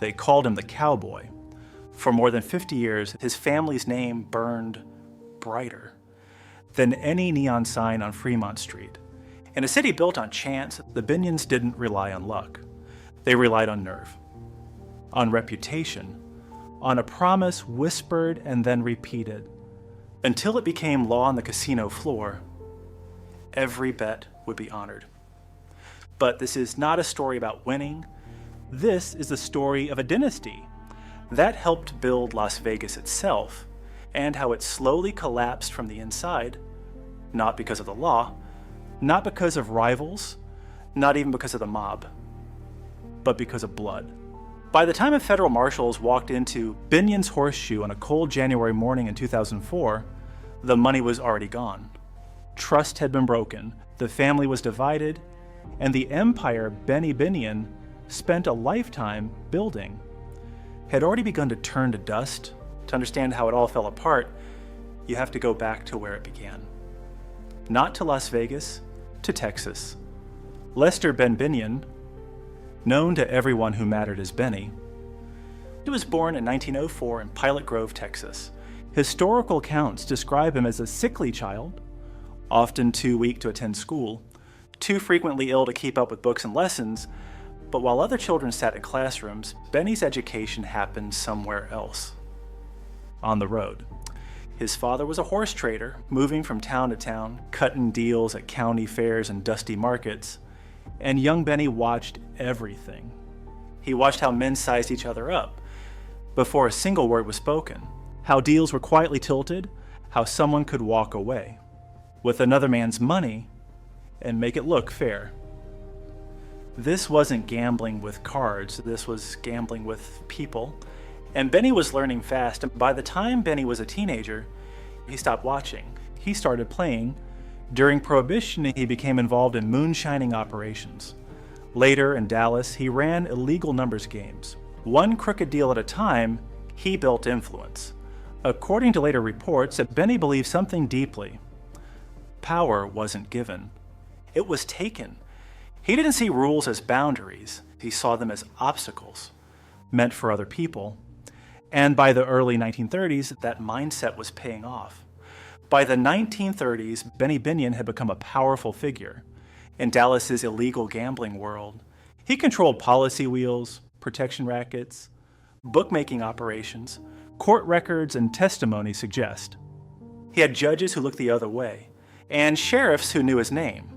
They called him the Cowboy. For more than 50 years, his family's name burned brighter than any neon sign on Fremont Street. In a city built on chance, the Binions didn't rely on luck. They relied on nerve, on reputation, on a promise whispered and then repeated, until it became law on the casino floor. Every bet would be honored. But this is not a story about winning. This is the story of a dynasty that helped build Las Vegas itself, and how it slowly collapsed from the inside, not because of the law, not because of rivals, not even because of the mob, but because of blood. By the time federal marshals walked into Binion's Horseshoe on a cold January morning in 2004, the money was already gone. Trust had been broken, the family was divided, and the empire Ted Binion spent a lifetime building had already begun to turn to dust. To understand how it all fell apart, you have to go back to where it began. Not to Las Vegas, to Texas. Lester Binion, known to everyone who mattered as Benny, he was born in 1904 in Pilot Grove, Texas. Historical accounts describe him as a sickly child, often too weak to attend school, too frequently ill to keep up with books and lessons, but while other children sat in classrooms, Benny's education happened somewhere else. On the road. His father was a horse trader, moving from town to town, cutting deals at county fairs and dusty markets, and young Benny watched everything. He watched how men sized each other up before a single word was spoken, how deals were quietly tilted, how someone could walk away with another man's money and make it look fair. This wasn't gambling with cards, this was gambling with people. And Benny was learning fast, and by the time Benny was a teenager, he stopped watching. He started playing. During Prohibition, he became involved in moonshining operations. Later, in Dallas, he ran illegal numbers games. One crooked deal at a time, he built influence. According to later reports, Benny believed something deeply. Power wasn't given. It was taken. He didn't see rules as boundaries. He saw them as obstacles, meant for other people. And by the early 1930s, that mindset was paying off. By the 1930s, Ted Binion had become a powerful figure in Dallas's illegal gambling world. He controlled policy wheels, protection rackets, bookmaking operations, court records and testimony suggest. He had judges who looked the other way, and sheriffs who knew his name.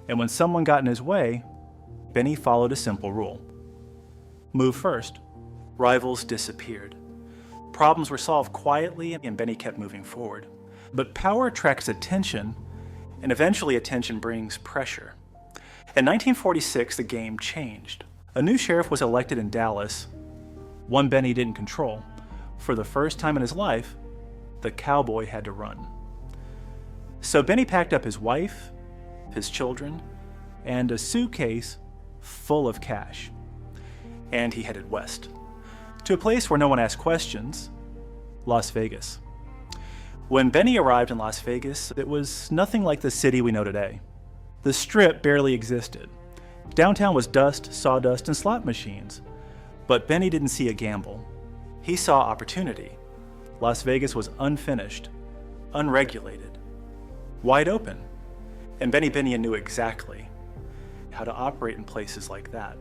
And when someone got in his way, Benny followed a simple rule. Move first. Rivals disappeared. Problems were solved quietly, and Benny kept moving forward. But power attracts attention, and eventually attention brings pressure. In 1946, the game changed. A new sheriff was elected in Dallas, one Benny didn't control. For the first time in his life, the cowboy had to run. So Benny packed up his wife, his children, and a suitcase full of cash. And he headed west, to a place where no one asked questions, Las Vegas. When Benny arrived in Las Vegas, it was nothing like the city we know today. The Strip barely existed. Downtown was dust, sawdust, and slot machines. But Benny didn't see a gamble. He saw opportunity. Las Vegas was unfinished, unregulated, wide open. And Ted Binion knew exactly how to operate in places like that.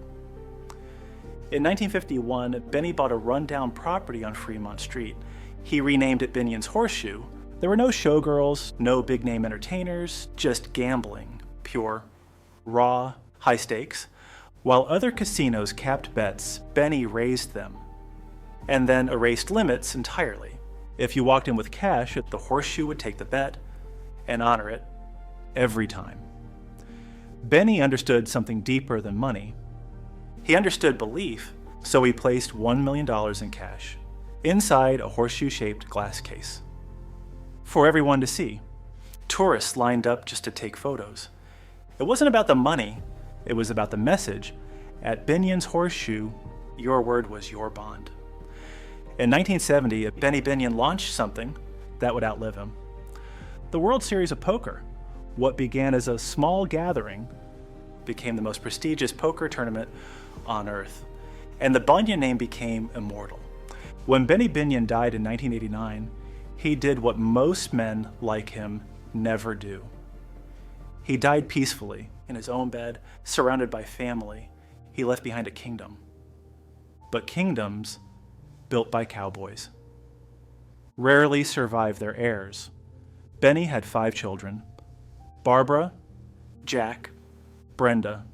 In 1951, Benny bought a rundown property on Fremont Street. He renamed it Binion's Horseshoe. There were no showgirls, no big-name entertainers, just gambling, pure, raw, high stakes. While other casinos capped bets, Benny raised them, and then erased limits entirely. If you walked in with cash, the Horseshoe would take the bet and honor it every time. Benny understood something deeper than money. He understood belief, so he placed $1 million in cash inside a horseshoe-shaped glass case for everyone to see. Tourists lined up just to take photos. It wasn't about the money, it was about the message. At Binion's Horseshoe, your word was your bond. In 1970, Ted Binion launched something that would outlive him. The World Series of Poker. What began as a small gathering became the most prestigious poker tournament on earth. and the Binion name became immortal. When Benny Binion died in 1989, he did what most men like him never do. He died peacefully, in his own bed, surrounded by family. He left behind a kingdom. But kingdoms, built by cowboys, rarely survive their heirs. Benny had 5 children: Barbara, Jack, Brenda,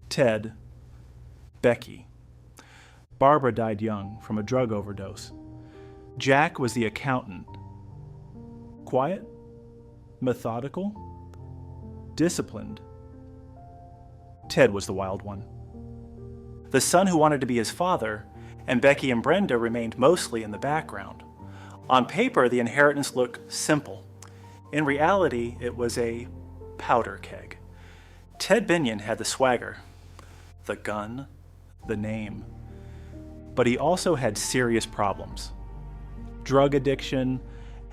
Ted, Becky. Barbara died young from a drug overdose. Jack was the accountant. Quiet, methodical, disciplined. Ted was the wild one, the son who wanted to be his father, and Becky and Brenda remained mostly in the background. On paper, the inheritance looked simple. In reality, it was a powder keg. Ted Binion had the swagger, the gun, the name, but he also had serious problems: drug addiction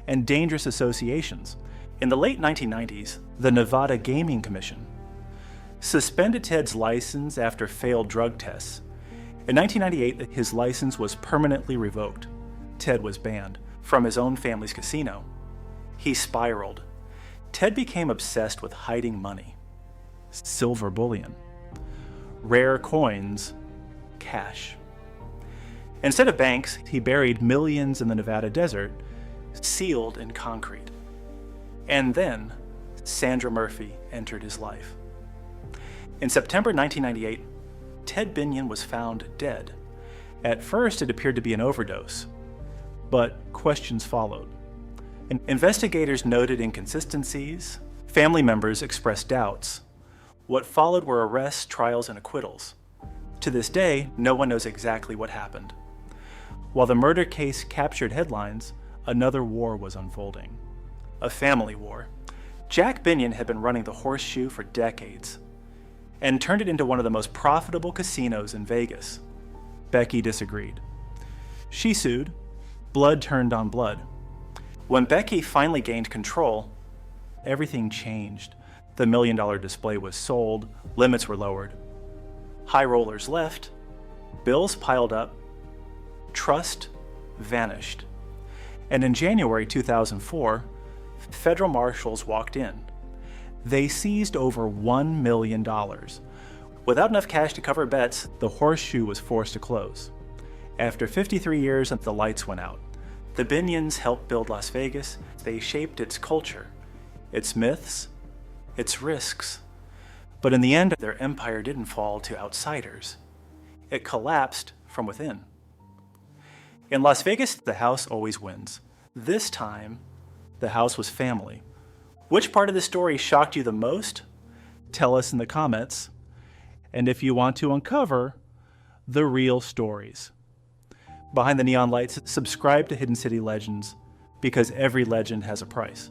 and dangerous associations. In the late 1990s, the Nevada Gaming Commission suspended Ted's license after failed drug tests. In 1998, his license was permanently revoked. Ted was banned from his own family's casino. He spiraled. Ted became obsessed with hiding money: silver bullion, rare coins, cash. Instead of banks, he buried millions in the Nevada desert, sealed in concrete. And then Sandra Murphy entered his life. In September 1998, Ted Binion was found dead. At first, it appeared to be an overdose, but questions followed. Investigators noted inconsistencies. Family members expressed doubts. What followed were arrests, trials, and acquittals. To this day, no one knows exactly what happened. While the murder case captured headlines, another war was unfolding. A family war. Jack Binion had been running the Horseshoe for decades and turned it into one of the most profitable casinos in Vegas. Becky disagreed. She sued. Blood turned on blood. When Becky finally gained control, everything changed. The $1 million display was sold, limits were lowered. High rollers left, bills piled up, trust vanished. And in January 2004, federal marshals walked in. They seized over $1 million. Without enough cash to cover bets, the Horseshoe was forced to close. After 53 years, the lights went out. The Binions helped build Las Vegas. They shaped its culture, its myths, its risks. But in the end, their empire didn't fall to outsiders. It collapsed from within. In Las Vegas, the house always wins. This time, the house was family. Which part of the story shocked you the most? Tell us in the comments. And if you want to uncover the real stories behind the neon lights, subscribe to Hidden City Legends, because every legend has a price.